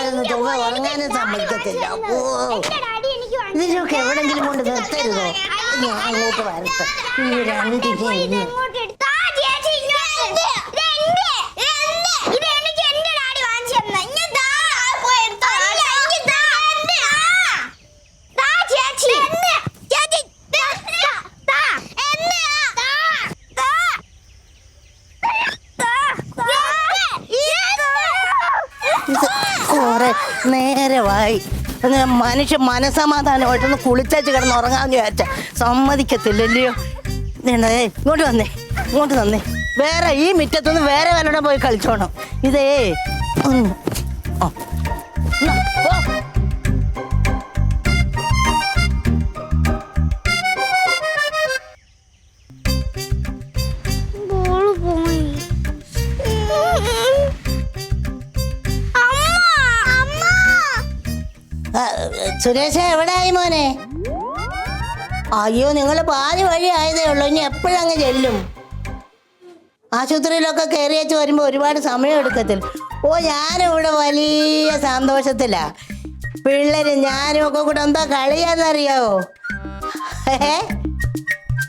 പിള്ളേരൊന്നും ചൊവ്വ ഉറങ്ങാനും സമ്മതിക്കത്തില്ല. ഓ ഇതിനൊക്കെ എവിടെങ്കിലും കൊണ്ട് നിർത്തരുതോ? ഞാൻ അങ്ങോട്ട് വരട്ടെ. ഈ രണ്ടിനെ നേരമായി. മനുഷ്യ മനസമാധാനമായിട്ടൊന്ന് കുളിച്ചു കിടന്ന് ഉറങ്ങാന്ന് വിചാരിച്ച സമ്മതിക്കത്തില്ലല്ലയോ. ഇങ്ങോട്ട് വന്നേ, ഇങ്ങോട്ട് വന്നേ. വേറെ ഈ മുറ്റത്തൊന്ന് വേറെ വല്ലവിടെ പോയി കളിച്ചോണം. ഇതേ ഒന്ന് സുരേഷ എവിടെയായി മോനെ? അയ്യോ നിങ്ങൾ പാതി വഴി ആയതേ ഉള്ളൂ. ഇനി എപ്പോഴങ്ങ് ചെല്ലും? ആശുപത്രിയിലൊക്കെ കയറി വെച്ച് വരുമ്പോൾ ഒരുപാട് സമയം എടുക്കത്തില്ല. ഓ ഞാനിവിടെ വലിയ സന്തോഷത്തിലാ. പിള്ളേര് ഞാനും ഒക്കെ കൂടെ എന്താ കളിയാന്നറിയാവോ?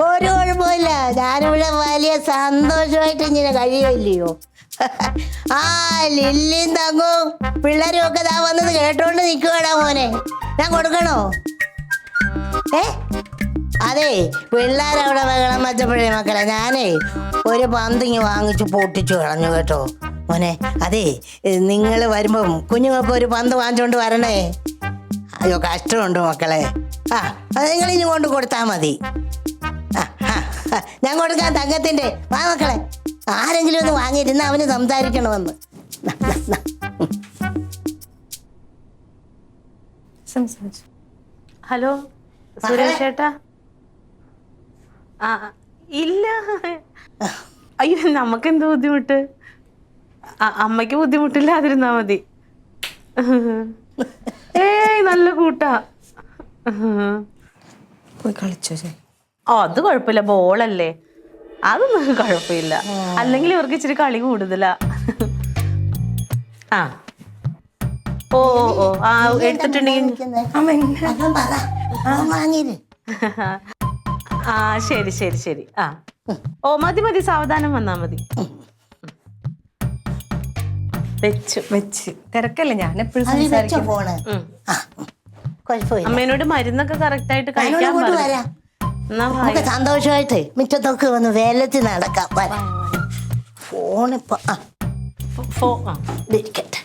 ഒരു കുഴപ്പമില്ല. ഞാനിവിടെ വലിയ സന്തോഷമായിട്ട് ഇങ്ങനെ കഴിയുമല്ലയോ. ആ ലില്ലിയും തങ്ങും പിള്ളേരും ഒക്കെ ദാ വന്നത് കേട്ടോണ്ട് നിൽക്കുവാടാ മോനെ. ഞാൻ കൊടുക്കണോ? അതെ പിള്ളേരവിടെ ബഹളം വച്ചപ്പോഴേ മക്കളെ ഞാനേ ഒരു പന്തിങ്ങ് വാങ്ങിച്ച് പൊട്ടിച്ചു കളഞ്ഞു കേട്ടോ മോനെ. അതെ നിങ്ങൾ വരുമ്പം കുഞ്ഞുങ്ങൾക്ക് ഒരു പന്ത് വാങ്ങിച്ചോണ്ട് വരണേ. അയ്യോ കഷ്ടമുണ്ട് മക്കളെ. ആ അത് നിങ്ങളിനി കൊണ്ട് കൊടുത്താൽ മതി. ഞാൻ കൊടുക്കാൻ തങ്കത്തിൻ്റെ. വാ മക്കളെ, ആരെങ്കിലും ഒന്ന് വാങ്ങിയിരുന്ന അവന് സംസാരിക്കണമെന്ന്. ഹലോ സുരേഷ് ചേട്ടാ. ആ ഇല്ല, അയ്യോ നമുക്കെന്ത് ബുദ്ധിമുട്ട്? അമ്മയ്ക്ക് ബുദ്ധിമുട്ടില്ലാതിരുന്നാ മതി. ഏയ് നല്ല കൂട്ടാ. പോയി കളിച്ചോ? ഓ അത് കുഴപ്പമില്ല, ബോളല്ലേ, അതൊന്നും കുഴപ്പമില്ല. അല്ലെങ്കിൽ ഇവർക്ക് ഇച്ചിരി കളി കൂടുതലാ. ആ ഓ ഓ ആ എടുത്തിട്ടുണ്ടെങ്കിൽ ആ ശരി ശരി ശരി. ആ ഓ മതി മതി, സാവധാനം വന്നാ മതി. വെച്ച് തിരക്കല്ലേ, ഞാൻ എപ്പോഴും സംസാരിക്കും. അമ്മേനോട് മരുന്നൊക്കെ കറക്റ്റ് ആയിട്ട് കഴിക്കാൻ പറയാം. സന്തോഷമായിട്ട് മുറ്റത്തൊക്കെ വന്ന് വേലത്തിൽ നടക്കാം. ഫോണിപ്പോ ഇരിക്കട്ടെ.